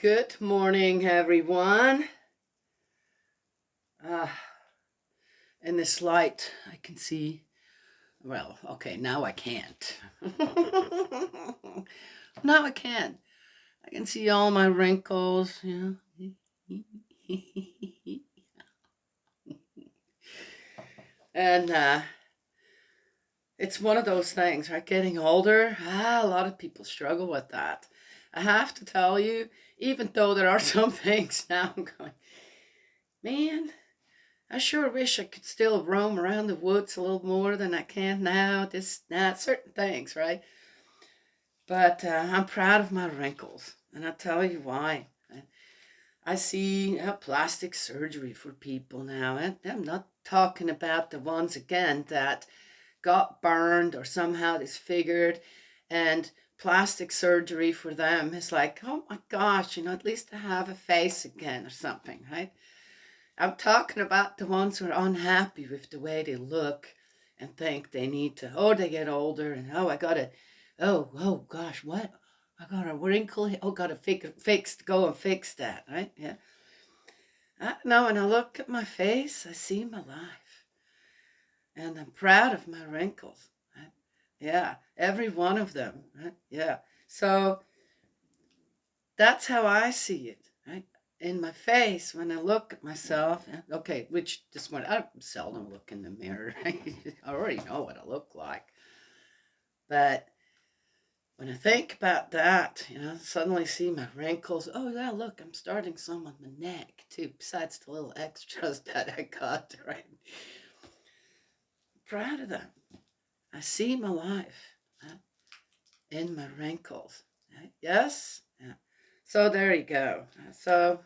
Good morning, everyone. Uh, in this light, I can see. Well, okay, now I can't. Now I can. I can see all my wrinkles. And it's one of those things, right? Getting older. A lot of people struggle with that. I have to tell you, even though there are some things now, I'm going, man, I sure wish I could still roam around the woods a little more than I can now. Certain things, right? But I'm proud of my wrinkles, and I'll tell you why. I see plastic surgery for people now, and I'm not talking about the ones again that got burned or somehow disfigured, and plastic surgery for them is like, oh my gosh, at least I have a face again or something, right? I'm talking about the ones who are unhappy with the way they look and think they need to, they get older and, oh gosh, what? I got a wrinkle. Gotta go and fix that, right? Yeah. I know, when I look at my face, I see my life. And I'm proud of my wrinkles. Right? Yeah, every one of them. Right? Yeah. So that's how I see it. Right? In my face, when I look at myself, okay, which this morning, I seldom look in the mirror. I already know what I look like. But when I think about that, suddenly see my wrinkles. Oh, yeah, look, I'm starting some on my neck, too, besides the little extras that I got, right? Proud of them. I see my life in my wrinkles. Right? Yes? Yeah. So there you go. So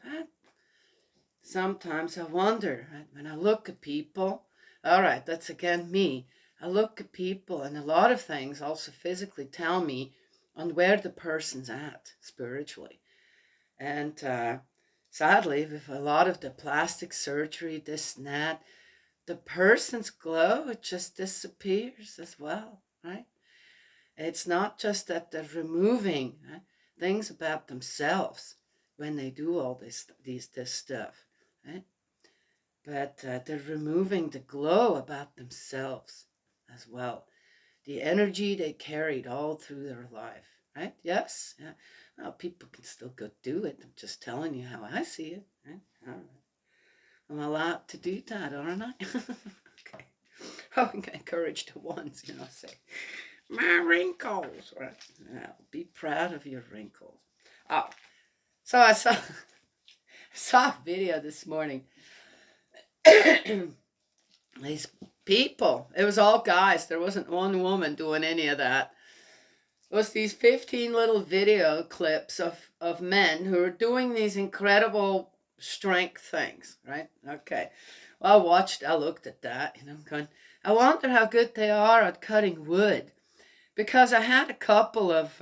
sometimes I wonder, right, when I look at people, all right, that's again me. I look at people, and a lot of things also physically tell me on where the person's at spiritually. And sadly, with a lot of the plastic surgery, this and that, the person's glow, it just disappears as well, right? It's not just that they're removing things about themselves when they do all this stuff, right? But they're removing the glow about themselves as well. The energy they carried all through their life, right? Yes? Yeah. Well, people can still go do it. I'm just telling you how I see it, right? All right. I'm allowed to do that, aren't I? Okay. I encourage the ones, say, my wrinkles, right? Yeah, be proud of your wrinkles. Oh, so I saw a video this morning. These people, it was all guys. There wasn't one woman doing any of that. It was these 15 little video clips of men who are doing these incredible strength things, right? Okay. Well, I looked at that, and I'm going, I wonder how good they are at cutting wood. Because I had a couple of,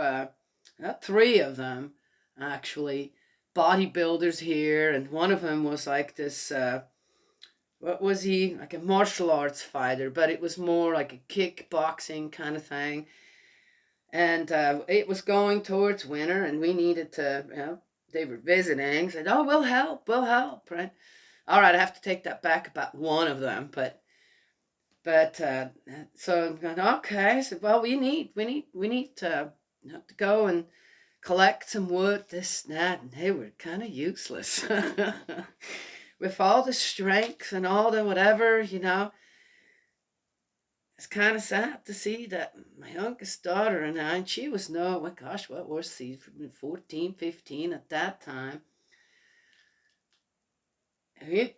three of them, actually, bodybuilders here, and one of them was like this, what was he? Like a martial arts fighter, but it was more like a kickboxing kind of thing. And it was going towards winter, and we needed to, they were visiting, said, oh, we'll help, right? All right, I have to take that back about one of them, but so I'm going, okay. I said, well, we need to go and collect some wood, this and that, and they were kind of useless. With all the strength and all the whatever, it's kind of sad to see that my youngest daughter and she was no, my gosh, what was she, 14, 15 at that time. And we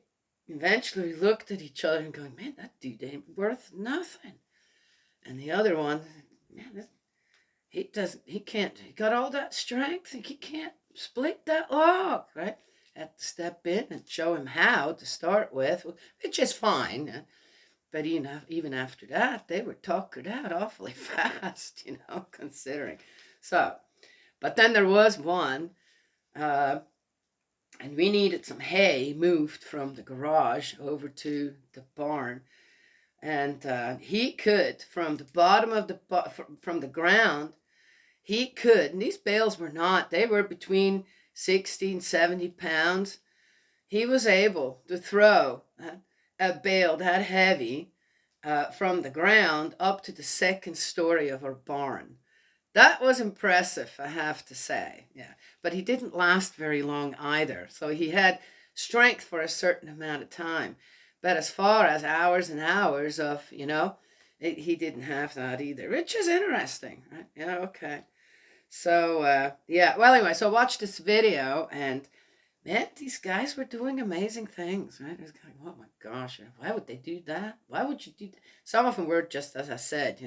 eventually looked at each other and going, man, that dude ain't worth nothing. And the other one, man, he can't, he got all that strength and he can't split that log, right? Had to step in and show him how to start with, which is fine. But even after that, they were tuckered out awfully fast, considering. So, but then there was one, uh, and we needed some hay moved from the garage over to the barn. And he could, from the bottom of from the ground, he could, and these bales were not, they were between 16, 70 pounds, he was able to throw a bale that heavy from the ground up to the second story of our barn. That was impressive, I have to say. Yeah. But he didn't last very long either. So he had strength for a certain amount of time. But as far as hours and hours of, he didn't have that either, which is interesting, right? Yeah, okay. So, yeah. Well, anyway, so I watched this video and man, these guys were doing amazing things, right? I was like, oh my gosh, why would they do that? Why would you do that? Some of them were just, as I said,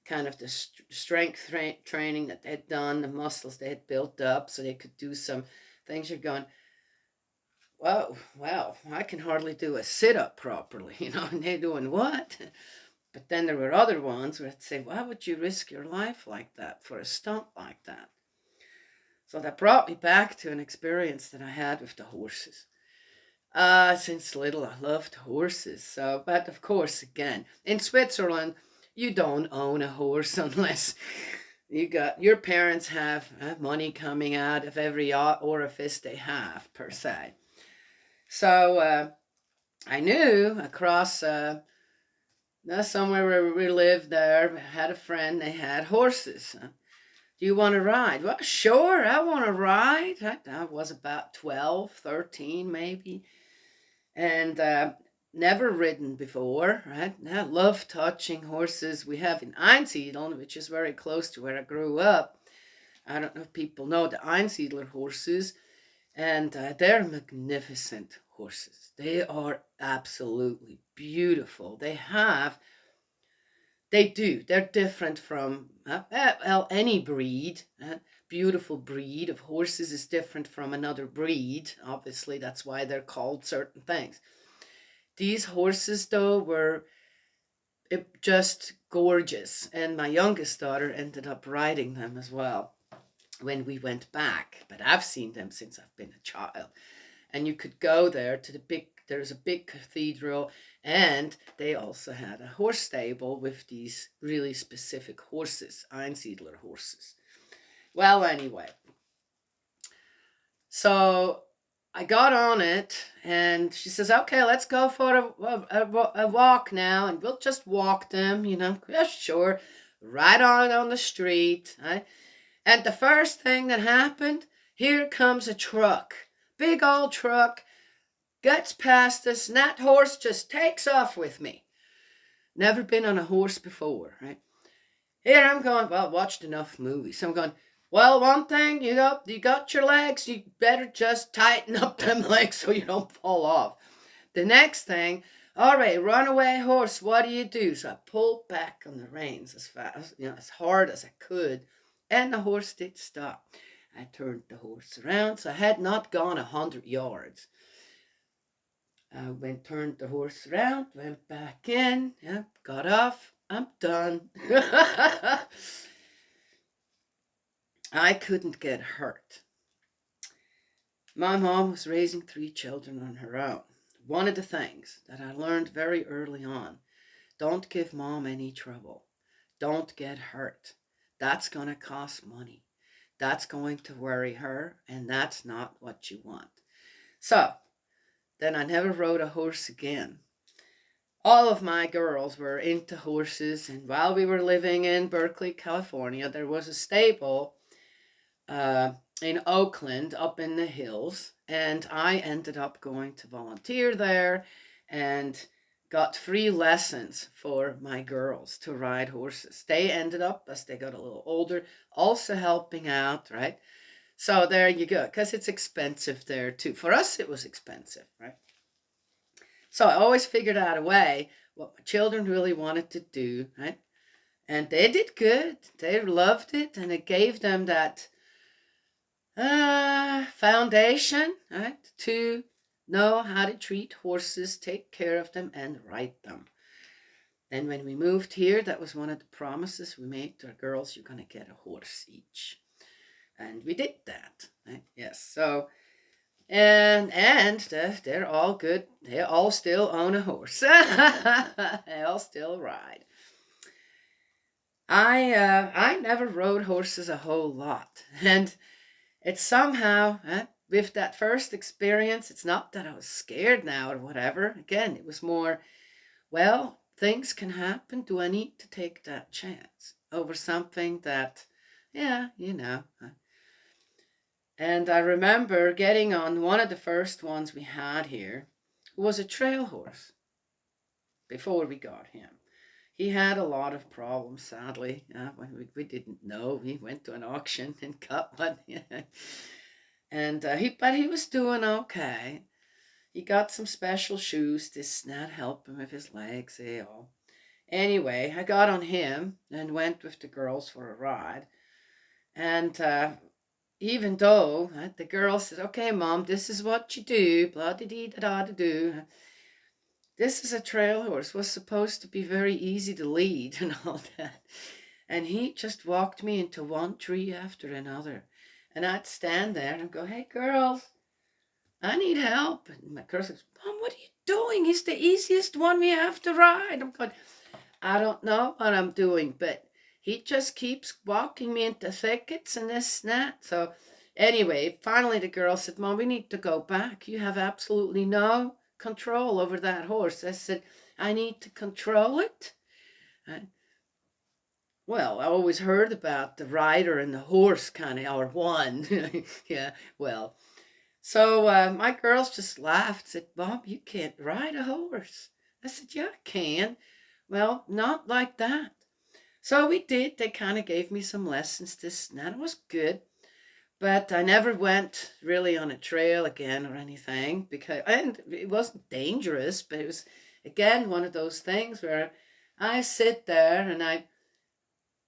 kind of the strength training that they'd done, the muscles they had built up so they could do some things. You're going, whoa, well, I can hardly do a sit-up properly, and they're doing what? But then there were other ones where I'd say, why would you risk your life like that for a stunt like that? So that brought me back to an experience that I had with the horses. Since little, I loved horses. So, but of course, again, in Switzerland, you don't own a horse unless your parents have money coming out of every orifice they have, per se. So I knew across somewhere where we lived there, I had a friend, they had horses. Do you want to ride? Well, sure, I want to ride. I was about 12, 13 maybe, and never ridden before, right? I love touching horses. We have in Einsiedeln, which is very close to where I grew up. I don't know if people know the Einsiedler horses, and they're magnificent horses. They are absolutely beautiful. They're different from any breed. Beautiful breed of horses is different from another breed. Obviously, that's why they're called certain things. These horses, though, were just gorgeous. And my youngest daughter ended up riding them as well when we went back. But I've seen them since I've been a child. And you could go there to there's a big cathedral, and they also had a horse stable with these really specific horses, Einsiedler horses. Well, anyway, so I got on it, and she says, okay, let's go for a walk now, and we'll just walk them, Yeah, sure, right on the street. Right? And the first thing that happened, here comes a truck, big old truck, gets past us, and that horse just takes off with me. Never been on a horse before, right? Here I'm going, well, watched enough movies. So I'm going, well, one thing, you got your legs, you better just tighten up them legs so you don't fall off. The next thing, all right, runaway horse, what do you do? So I pulled back on the reins as fast, as hard as I could, and the horse did stop. I turned the horse around, so I had not gone 100 yards. I turned the horse around, went back in, got off, I'm done. I couldn't get hurt. My mom was raising 3 children on her own. One of the things that I learned very early on, don't give mom any trouble. Don't get hurt. That's going to cost money. That's going to worry her, and that's not what you want. So, then I never rode a horse again. All of my girls were into horses, and while we were living in Berkeley, California, there was a stable in Oakland up in the hills, and I ended up going to volunteer there and got free lessons for my girls to ride horses. They ended up, as they got a little older, also helping out, right? So there you go, because it's expensive there too. For us, it was expensive, right? So I always figured out a way what my children really wanted to do, right? And they did good. They loved it, and it gave them that foundation, right, to know how to treat horses, take care of them, and ride them. Then when we moved here, that was one of the promises we made to our girls, you're going to get a horse each. And we did that, right? Yes, so, and they're all good. They all still own a horse. They all still ride. I never rode horses a whole lot. And it's somehow, with that first experience, it's not that I was scared now or whatever. Again, it was more, well, things can happen. Do I need to take that chance over something that, yeah, And I remember getting on one of the first ones we had here, who was a trail horse before we got him. He had a lot of problems, sadly. When we didn't know. He went to an auction and got one. And but he was doing okay. He got some special shoes to help him with his legs. All. Anyway, I got on him and went with the girls for a ride. And even though the girl said, "Okay, Mom, this is what you do, blah de dee da da do." This is a trail horse, was supposed to be very easy to lead and all that. And he just walked me into one tree after another. And I'd stand there and go, "Hey, girls, I need help." And my girl says, "Mom, what are you doing? He's the easiest one we have to ride." I'm going, "I don't know what I'm doing, but he just keeps walking me into thickets and this and that." So anyway, finally the girl said, "Mom, we need to go back. You have absolutely no control over that horse." I said, "I need to control it?" Well, I always heard about the rider and the horse kind of, or one. Yeah, well. So my girls just laughed, said, "Bob, you can't ride a horse." I said, "Yeah, I can." "Well, not like that." So we did. They kind of gave me some lessons, this and that. It was good. But I never went really on a trail again or anything, and it wasn't dangerous, but it was, again, one of those things where I sit there and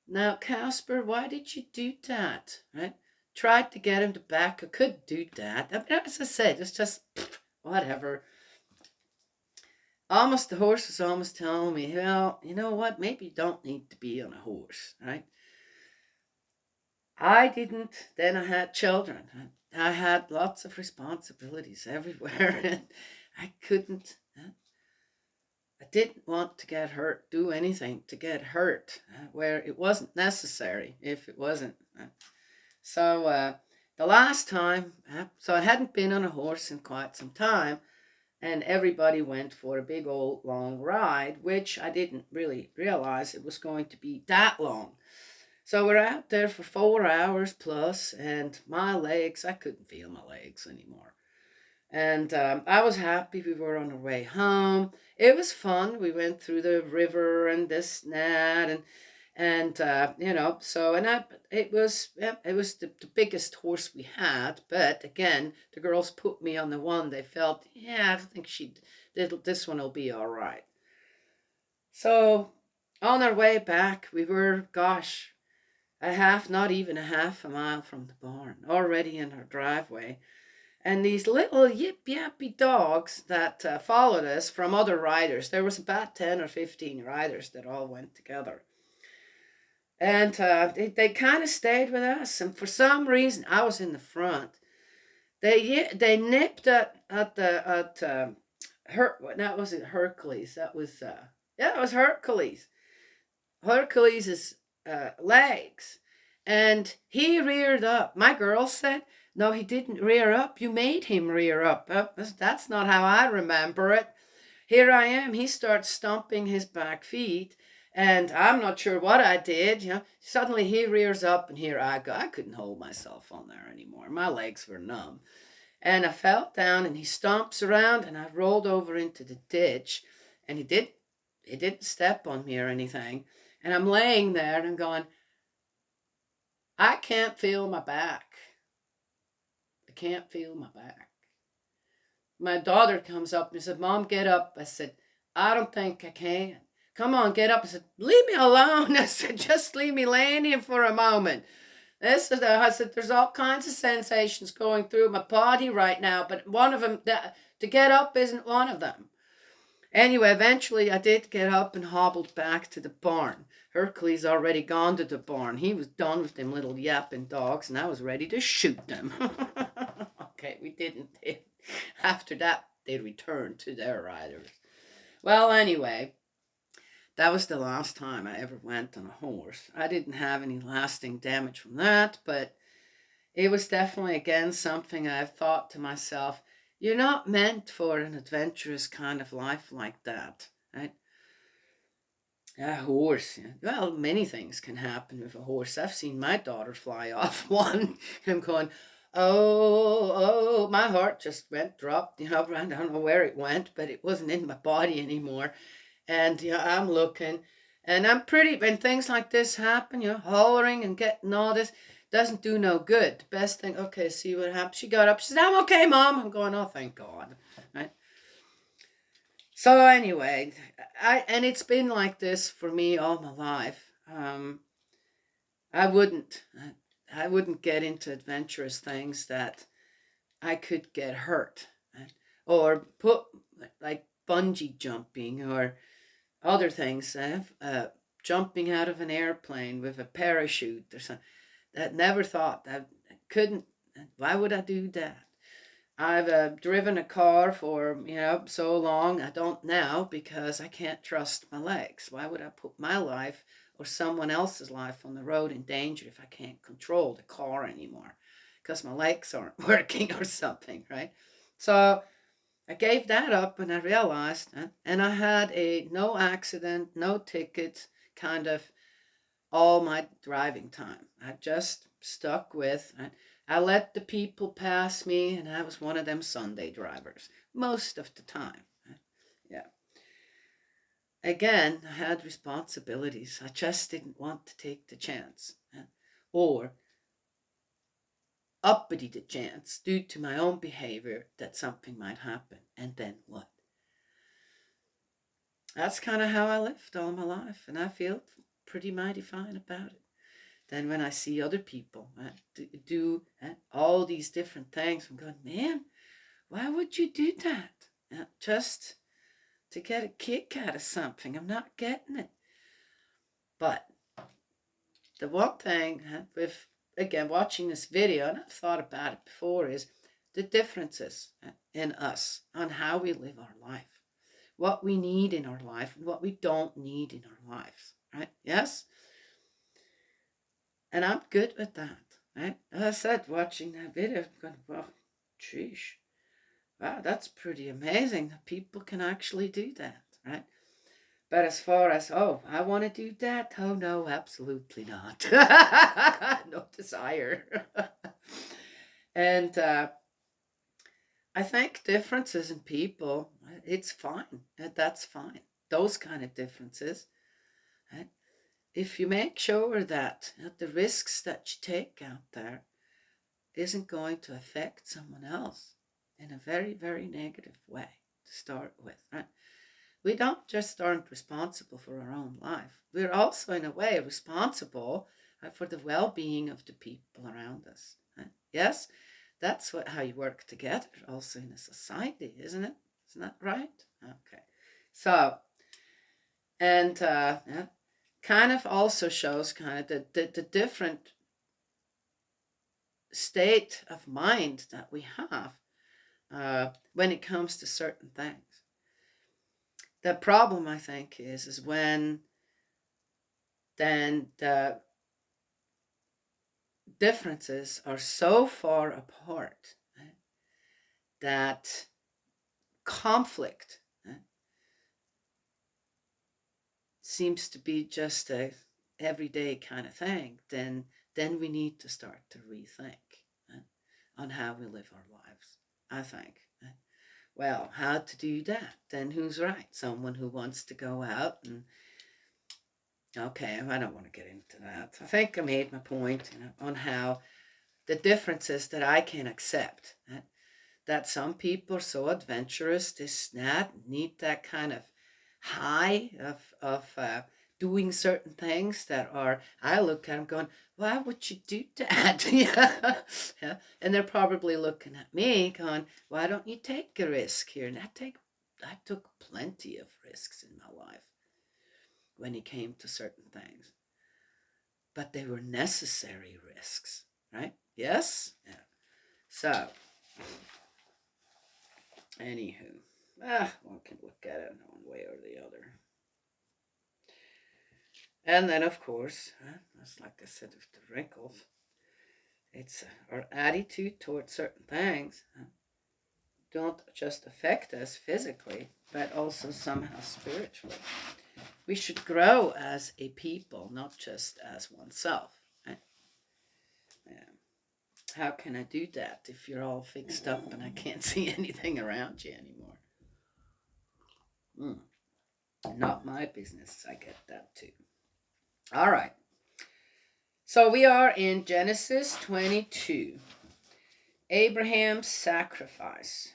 now, Casper, why did you do that? Right? Tried to get him to back. I couldn't do that. I mean, as I said, it's just whatever. Almost the horse was almost telling me, "Well, you know what? Maybe you don't need to be on a horse, right?" I didn't. Then I had children. I had lots of responsibilities everywhere, and I couldn't. I didn't want to get hurt, do anything to get hurt, where it wasn't necessary if it wasn't. So the last time, so I hadn't been on a horse in quite some time, and everybody went for a big old long ride, which I didn't really realize it was going to be that long. So we're out there for 4 hours plus, and my legs, I couldn't feel my legs anymore. And I was happy we were on our way home. It was fun. We went through the river and this and that, and so it was, yeah, it was the biggest horse we had. But again, the girls put me on the one they felt, yeah, I think this one will be all right. So on our way back, we were, gosh, not even a half a mile from the barn, already in our driveway. And these little yip yappy dogs that followed us from other riders, there was about 10 or 15 riders that all went together. And they kind of stayed with us. And for some reason, I was in the front. They nipped that wasn't Hercules. That was yeah, it was Hercules. Hercules's legs, and he reared up. My girl said, "No, he didn't rear up. You made him rear up." That's not how I remember it. Here I am. He starts stomping his back feet, and I'm not sure what I did. Suddenly he rears up, and here I go. I couldn't hold myself on there anymore. My legs were numb, and I fell down. And he stomps around, and I rolled over into the ditch, and he didn't step on me or anything. And I'm laying there and I'm going, I can't feel my back. I can't feel my back. My daughter comes up and said, "Mom, get up." I said, "I don't think I can." "Come on, get up." I said, "Leave me alone." I said, "Just leave me laying here for a moment." I said, "There's all kinds of sensations going through my body right now, but one of them, to get up isn't one of them." Anyway, eventually I did get up and hobbled back to the barn. Hercules already gone to the barn. He was done with them little yapping dogs, and I was ready to shoot them. Okay, we didn't. After that, they returned to their riders. Well, anyway, that was the last time I ever went on a horse. I didn't have any lasting damage from that, but it was definitely again something I've thought to myself, you're not meant for an adventurous kind of life like that, right? A horse. Yeah. Well, many things can happen with a horse. I've seen my daughter fly off one. I'm going, oh, my heart just went, dropped, I don't know where it went, but it wasn't in my body anymore. And, I'm looking, and I'm pretty, when things like this happen, hollering and getting all this doesn't do no good. The best thing, okay, see what happened. She got up, she said, I'm okay, Mom. I'm going, oh, thank God. Right? So anyway, and it's been like this for me all my life. I wouldn't, I wouldn't get into adventurous things that I could get hurt, or put like bungee jumping or other things. Jumping out of an airplane with a parachute or something. That never thought that I couldn't. Why would I do that? I've driven a car for so long. I don't now because I can't trust my legs. Why would I put my life or someone else's life on the road in danger if I can't control the car anymore? Because my legs aren't working or something, right? So I gave that up and I realized, and I had a no accident, no tickets kind of all my driving time. I just stuck with. I let the people pass me, and I was one of them Sunday drivers most of the time. Yeah. Again, I had responsibilities. I just didn't want to take the chance, or uppity the chance due to my own behavior that something might happen. And then what? That's kind of how I lived all my life, and I feel pretty mighty fine about it. Then when I see other people do all these different things, I'm going, man, why would you do that? Just to get a kick out of something. I'm not getting it. But the one thing with, again, watching this video, and I've thought about it before, is the differences in us on how we live our life, what we need in our life and what we don't need in our lives, right? Yes? And I'm good with that, right? As I said, watching that video, I'm going, well, sheesh, wow, that's pretty amazing that people can actually do that, right? But as far as, oh, I want to do that, oh no, absolutely not. No desire. And I think differences in people, it's fine. That's fine. Those kind of differences, right? If you make sure that the risks that you take out there isn't going to affect someone else in a very, very negative way to start with, right? We don't just aren't responsible for our own life. We're also, in a way, responsible for the well-being of the people around us. Right? Yes, that's how you work together, also in a society, isn't it? Isn't that right? Okay. So, and yeah, kind of also shows kind of the different state of mind that we have when it comes to certain things. The problem, I think, is when then the differences are so far apart, right, that conflict, right, seems to be just a everyday kind of thing. Then we need to start to rethink, right, on how we live our lives. I think. Right? Well, how to do that? Then who's right? Someone who wants to go out and, okay, I don't want to get into that. I think I made my point, on how the differences that I can accept. That some people are so adventurous, this not need that kind of high of doing certain things that are. I look at them going, why would you do that? Yeah, yeah, and they're probably looking at me going, why don't you take a risk here? And I took plenty of risks in my life when it came to certain things, but they were necessary risks, right? Yes, yeah. So anywho, one can look at it in one way or the other. And then, of course, just like I said with the wrinkles, It's our attitude towards certain things don't just affect us physically, but also somehow spiritually. We should grow as a people, not just as oneself. Right? Yeah. How can I do that if you're all fixed up and I can't see anything around you anymore? Not my business. I get that too. All right. So we are in Genesis 22. Abraham's sacrifice.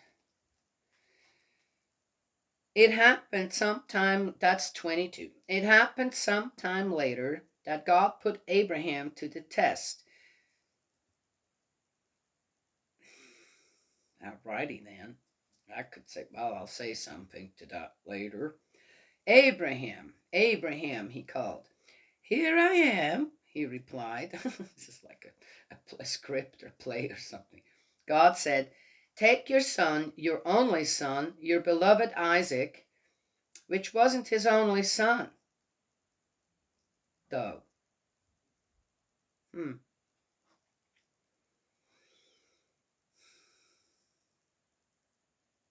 It happened sometime, that's 22. It happened sometime later that God put Abraham to the test. Alrighty then. I could say, well, I'll say something to that later. Abraham, Abraham, he called. Here I am, he replied. This is like a script or play or something. God said, take your son, your only son, your beloved Isaac, which wasn't his only son, though.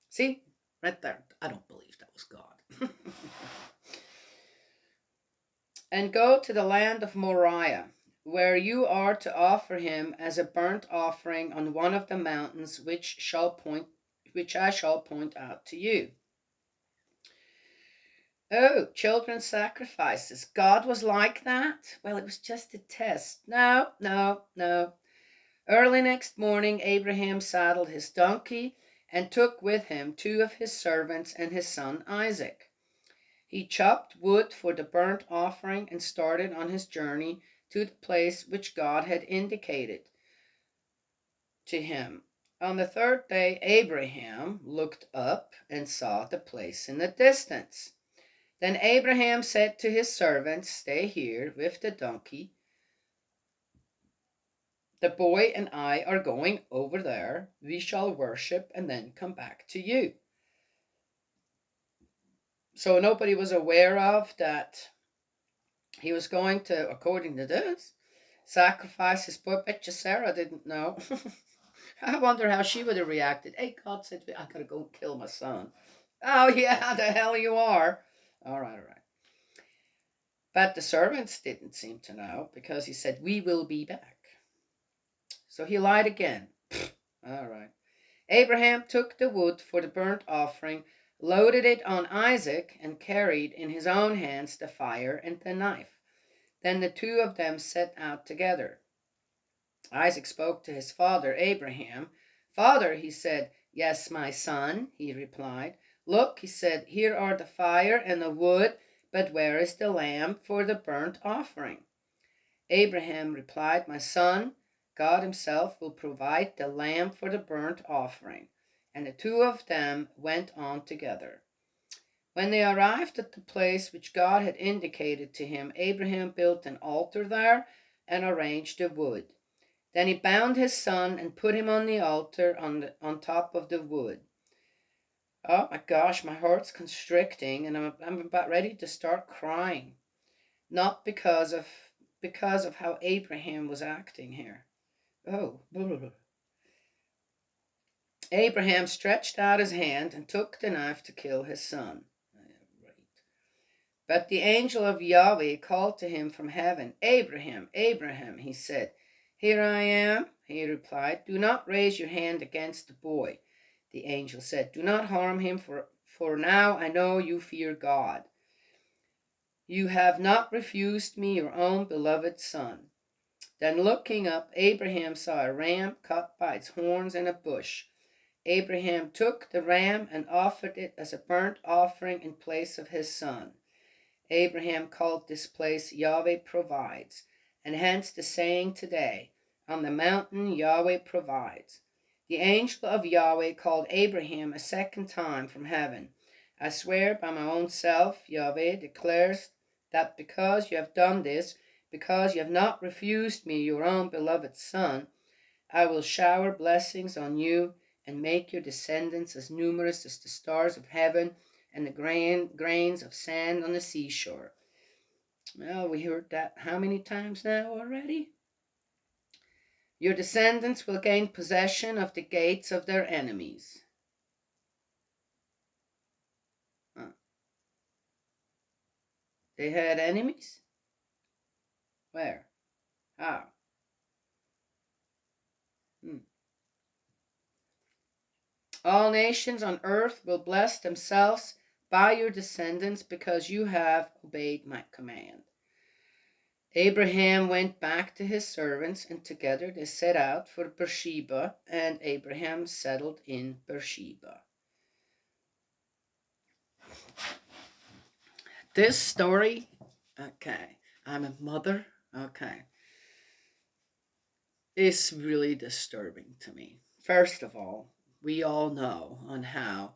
See, right there, I don't believe that was God. And go to the land of Moriah, where you are to offer him as a burnt offering on one of the mountains which I shall point out to you. Oh, children's sacrifices. God was like that? Well, it was just a test. No, no, no. Early next morning, Abraham saddled his donkey and took with him 2 of his servants and his son Isaac. He chopped wood for the burnt offering and started on his journey to the place which God had indicated to him. On the 3rd day, Abraham looked up and saw the place in the distance. Then Abraham said to his servants, stay here with the donkey. The boy and I are going over there. We shall worship and then come back to you. So nobody was aware of that he was going to, according to this, sacrifice his boy. Bet you Sarah didn't know. I wonder how she would have reacted. Hey, God said, I gotta go kill my son. Oh, yeah, the hell you are. All right. But the servants didn't seem to know because he said, we will be back. So he lied again. All right. Abraham took the wood for the burnt offering, loaded it on Isaac, and carried in his own hands the fire and the knife. Then the 2 of them set out together. Isaac spoke to his father Abraham. Father, he said. Yes, my son, he replied. Look, he said, here are the fire and the wood, but where is the lamb for the burnt offering? Abraham replied, my son, God himself will provide the lamb for the burnt offering. And the 2 of them went on together. When they arrived at the place which God had indicated to him, Abraham built an altar there and arranged the wood. Then he bound his son and put him on the altar on top of the wood. Oh my gosh, my heart's constricting and I'm about ready to start crying. Not because of how Abraham was acting here. Oh. Abraham stretched out his hand and took the knife to kill his son. But the angel of Yahweh called to him from heaven. Abraham, Abraham, he said. Here I am, he replied. Do not raise your hand against the boy. The angel said, do not harm him, for now I know you fear God. You have not refused me your own beloved son. Then looking up, Abraham saw a ram caught by its horns in a bush. Abraham took the ram and offered it as a burnt offering in place of his son. Abraham called this place Yahweh Provides, and hence the saying today, on the mountain Yahweh provides. The angel of Yahweh called Abraham a second time from heaven. I swear by my own self, Yahweh declares that because you have done this, because you have not refused me your own beloved son, I will shower blessings on you and make your descendants as numerous as the stars of heaven and the grains of sand on the seashore. Well, we heard that how many times now already? Your descendants will gain possession of the gates of their enemies. They had enemies? Where? How? All nations on earth will bless themselves by your descendants because you have obeyed my command. Abraham went back to his servants, and together they set out for Beersheba, and Abraham settled in Beersheba. This story, okay, I'm a mother, okay, is really disturbing to me. First of all, we all know on how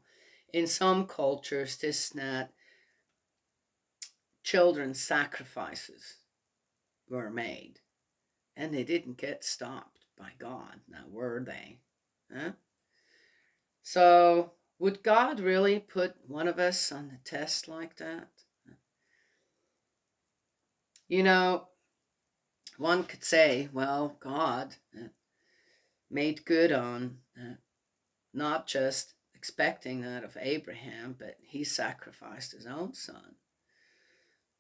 in some cultures this that children's sacrifices were made, and they didn't get stopped by God, now were they? Huh? So would God really put one of us on the test like that? You know, one could say, well, God made good on not just expecting that of Abraham, but he sacrificed his own son.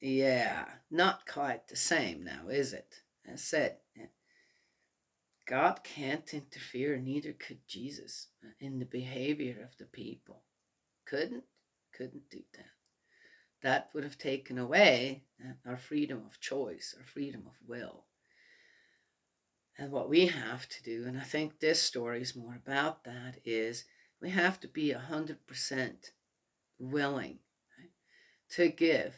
Yeah, not quite the same now, is it? I said, God can't interfere, neither could Jesus, in the behavior of the people. Couldn't do that. That would have taken away our freedom of choice, our freedom of will. And what we have to do, and I think this story is more about that, is we have to be 100% willing, right, to give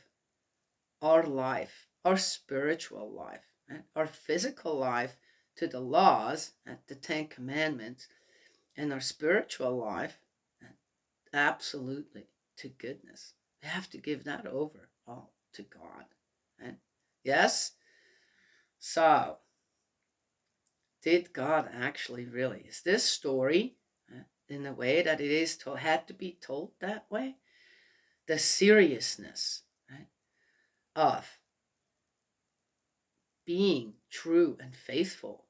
our life, our spiritual life, right, our physical life to the laws, the 10 Commandments, and our spiritual life absolutely to goodness. We have to give that over all to God. Right? Yes? So, did God actually really? Is this story, in the way that it is told, had to be told that way? The seriousness, right, of being true and faithful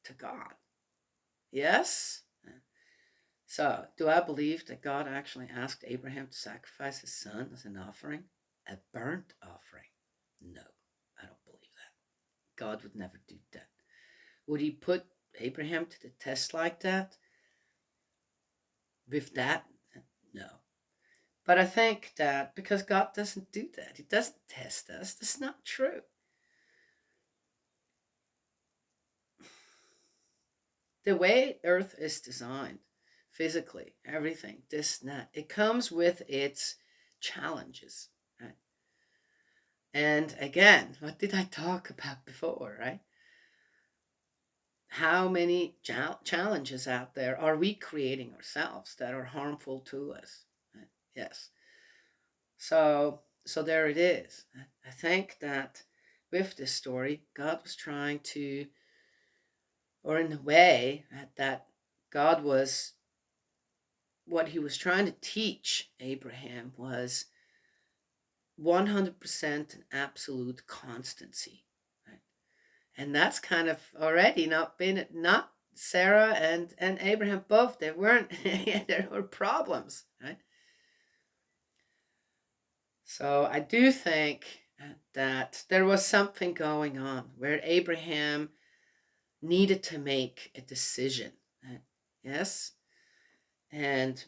to God. Yes? So, do I believe that God actually asked Abraham to sacrifice his son as an offering? A burnt offering? No, I don't believe that. God would never do that. Would he put Abraham to the test like that? With that? No. But I think that because God doesn't do that, he doesn't test us, that's not true. The way Earth is designed, physically, everything, this and that, it comes with its challenges, right? And again, what did I talk about before, right? How many challenges out there are we creating ourselves that are harmful to us? Right? Yes. So there it is. I think that with this story, God was trying to, or in a way, that God was, what he was trying to teach Abraham was 100% and absolute constancy. Right? And that's kind of already not Sarah and Abraham both, they weren't, there were problems, right? So I do think that there was something going on where Abraham needed to make a decision. Yes? And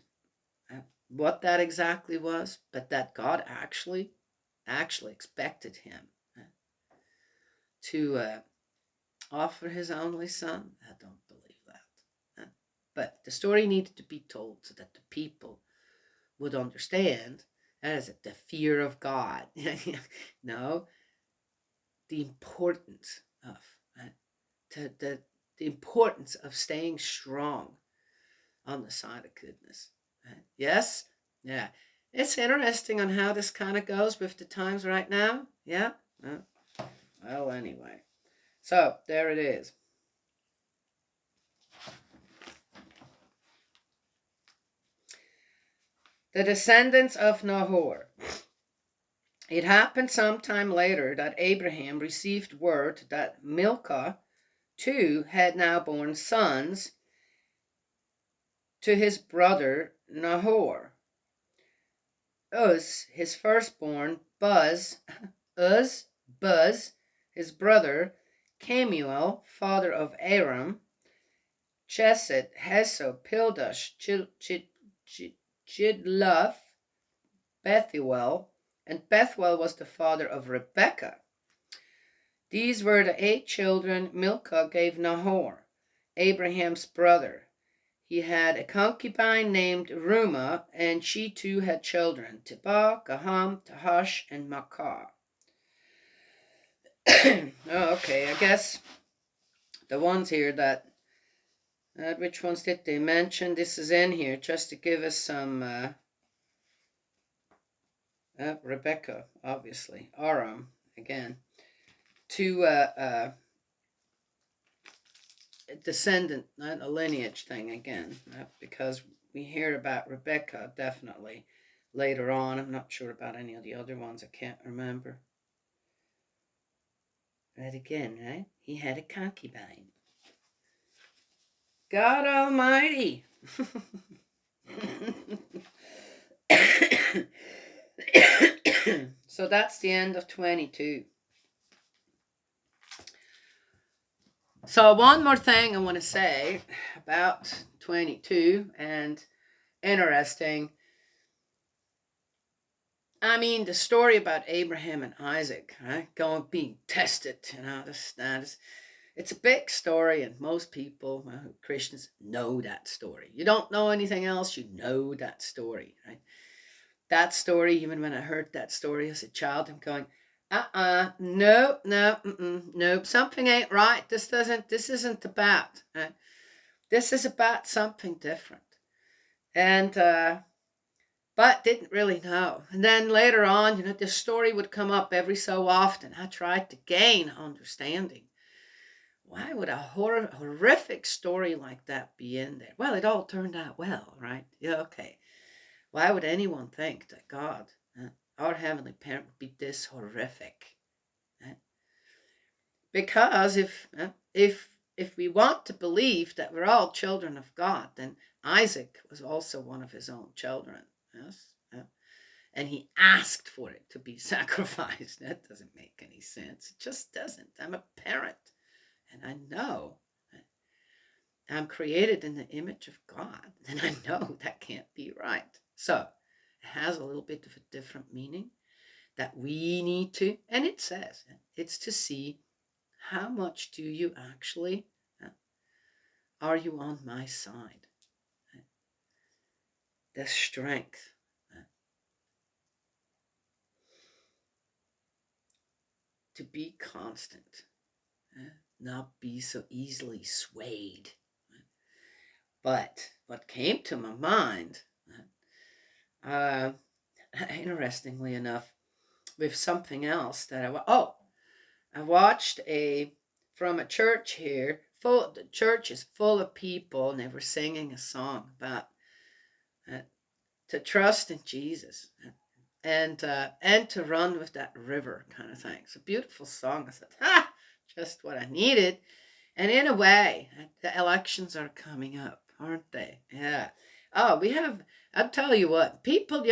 what that exactly was, but that God actually expected him to offer his only son. I don't believe that. But the story needed to be told so that the people would understand. That is it, the fear of God. No, the importance of the importance of staying strong on the side of goodness. Right? Yes? Yeah. It's interesting on how this kind of goes with the times right now. Yeah? Well, anyway. So, there it is. The descendants of Nahor. It happened sometime later that Abraham received word that Milcah, two had now borne sons to his brother Nahor. Uz, his firstborn, Buz, his brother, Kemuel, father of Aram, Chesed, Heso, Pildash, Chidlaph, Bethuel, and Bethuel was the father of Rebekah. These were the 8 children Milcah gave Nahor, Abraham's brother. He had a concubine named Reumah, and she too had children, Tibah, Gaham, Tahash, and Maachah. Okay, I guess the ones here that, which ones did they mention? This is in here just to give us some, Rebecca, obviously, Aram, again, to descendant, not a lineage thing again, because we hear about Rebecca definitely later on. I'm not sure about any of the other ones. I can't remember. But again, right? He had a concubine. God Almighty. So that's the end of 22. So one more thing I want to say about 22, and interesting. I mean, the story about Abraham and Isaac, right? Being tested, it's a big story, and most people, Christians, know that story. You don't know anything else, you know that story, right? That story, even when I heard that story as a child, I'm going, nope, something ain't right. This isn't about, right? This is about something different. And, but didn't really know. And then later on, this story would come up every so often. I tried to gain understanding. Why would a horrific story like that be in there? Well, it all turned out well, right? Yeah, okay. Why would anyone think that God, our Heavenly Parent, would be this horrific? Because if we want to believe that we're all children of God, then Isaac was also one of his own children. Yes, and he asked for it to be sacrificed. That doesn't make any sense. It just doesn't. I'm a parent, and I know I'm created in the image of God, and I know that can't be right. So it has a little bit of a different meaning that we need to, and it says it's to see how much do you actually, are you on my side? The strength. To be constant, not be so easily swayed. But what came to my mind, interestingly enough, with something else that I watched from a church here. The church is full of people, and they were singing a song about to trust in Jesus and to run with that river kind of thing. It's a beautiful song. I said, just what I needed. And in a way, the elections are coming up, aren't they? Yeah. Oh, I'll tell you what, people,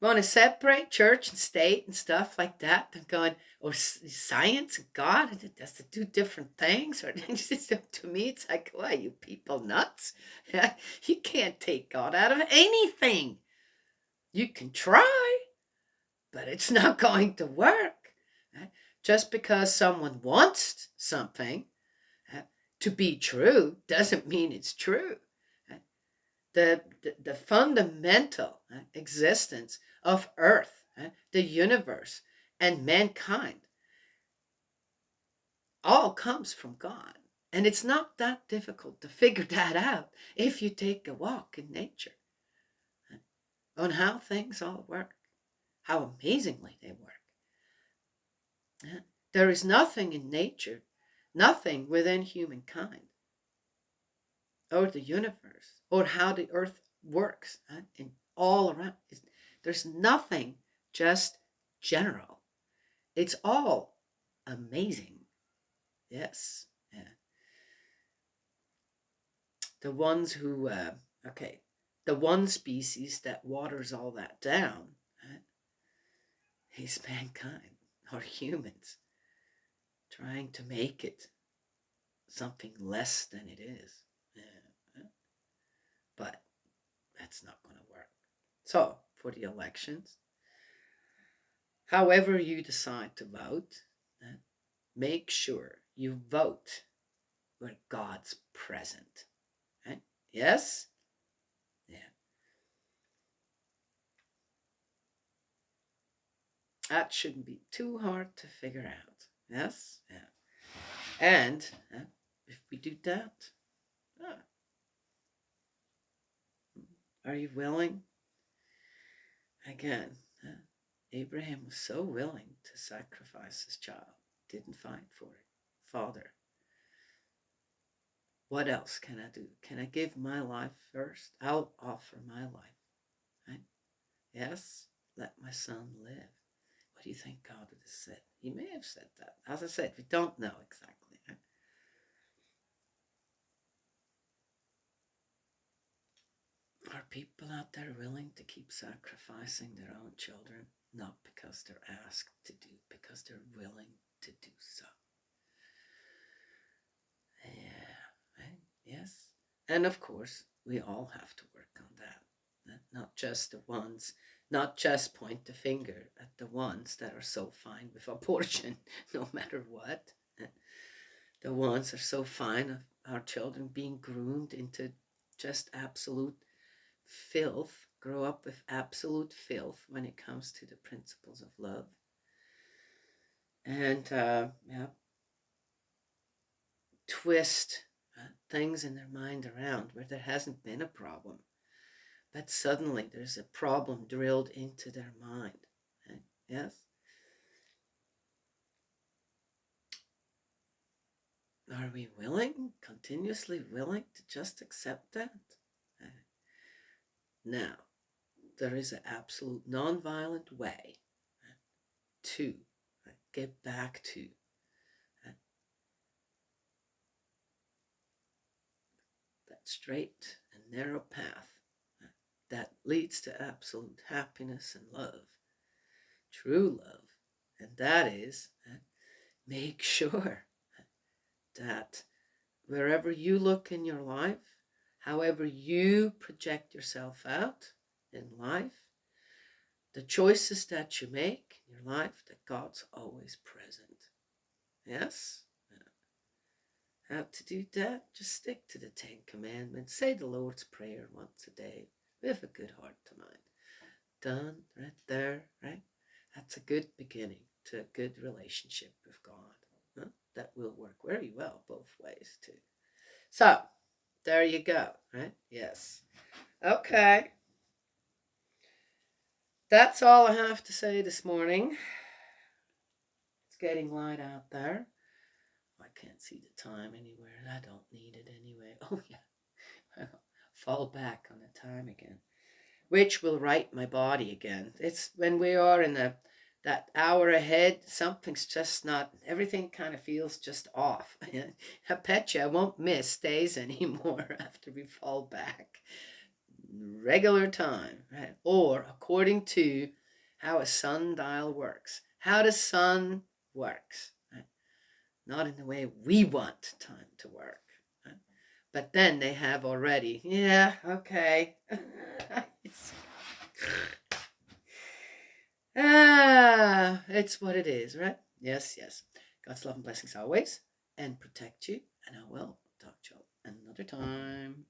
want to separate church and state and stuff like that. They're going, science and God, that's the 2 different things. Or to me, it's like, why, you people nuts? You can't take God out of anything. You can try, but it's not going to work. Just because someone wants something to be true doesn't mean it's true. The fundamental existence of Earth, the universe, and mankind all comes from God. And it's not that difficult to figure that out if you take a walk in nature on how things all work, how amazingly they work. There is nothing in nature, nothing within humankind or the universe or how the earth works in all around. There's nothing just general. It's all amazing. Yes. Yeah. The ones who, okay, the one species that waters all that down, right, is mankind or humans trying to make it something less than it is. Yeah, but that's not going to work. So, for the elections, however you decide to vote, make sure you vote where God's present. Right? Yes? Yeah. That shouldn't be too hard to figure out. Yes? Yeah. And if we do that, are you willing? Again, Abraham was so willing to sacrifice his child, didn't fight for it. Father, what else can I do? Can I give my life first? I'll offer my life. Right? Yes, let my son live. What do you think God would have said? He may have said that. As I said, we don't know exactly. Right? Are people out there willing to keep sacrificing their own children? Not because they're asked to do, because they're willing to do so. Yeah, right? Yes. And of course, we all have to work on that. Not just the ones, not just point the finger at the ones that are so fine with abortion, no matter what. The ones are so fine of our children being groomed into just absolute filth, grow up with absolute filth when it comes to the principles of love. And twist things in their mind around where there hasn't been a problem, but suddenly there's a problem drilled into their mind. Right? Yes? Are we willing, continuously willing to just accept that? Now, there is an absolute non-violent way to get back to that straight and narrow path that leads to absolute happiness and love, true love. And that is, make sure that wherever you look in your life, however you project yourself out in life, the choices that you make in your life, that God's always present. Yes? How to do that? Just stick to the 10 Commandments. Say the Lord's Prayer once a day with a good heart to mind. Done right there, right? That's a good beginning to a good relationship with God. Huh? That will work very well both ways too. So, there you go, right? Yes. Okay. That's all I have to say this morning. It's getting light out there. I can't see the time anywhere. I don't need it anyway. Oh, yeah. Fall back on the time again, which will right my body again. It's when we are in that hour ahead, something's just not, everything kind of feels just off. I bet you I won't miss days anymore after we fall back. Regular time, right? Or according to how a sundial works. How the sun works. Right? Not in the way we want time to work. Right? But then they have already, yeah, okay. It's what it is, right? Yes, yes. God's love and blessings always, and protect you. And I will talk to you another time.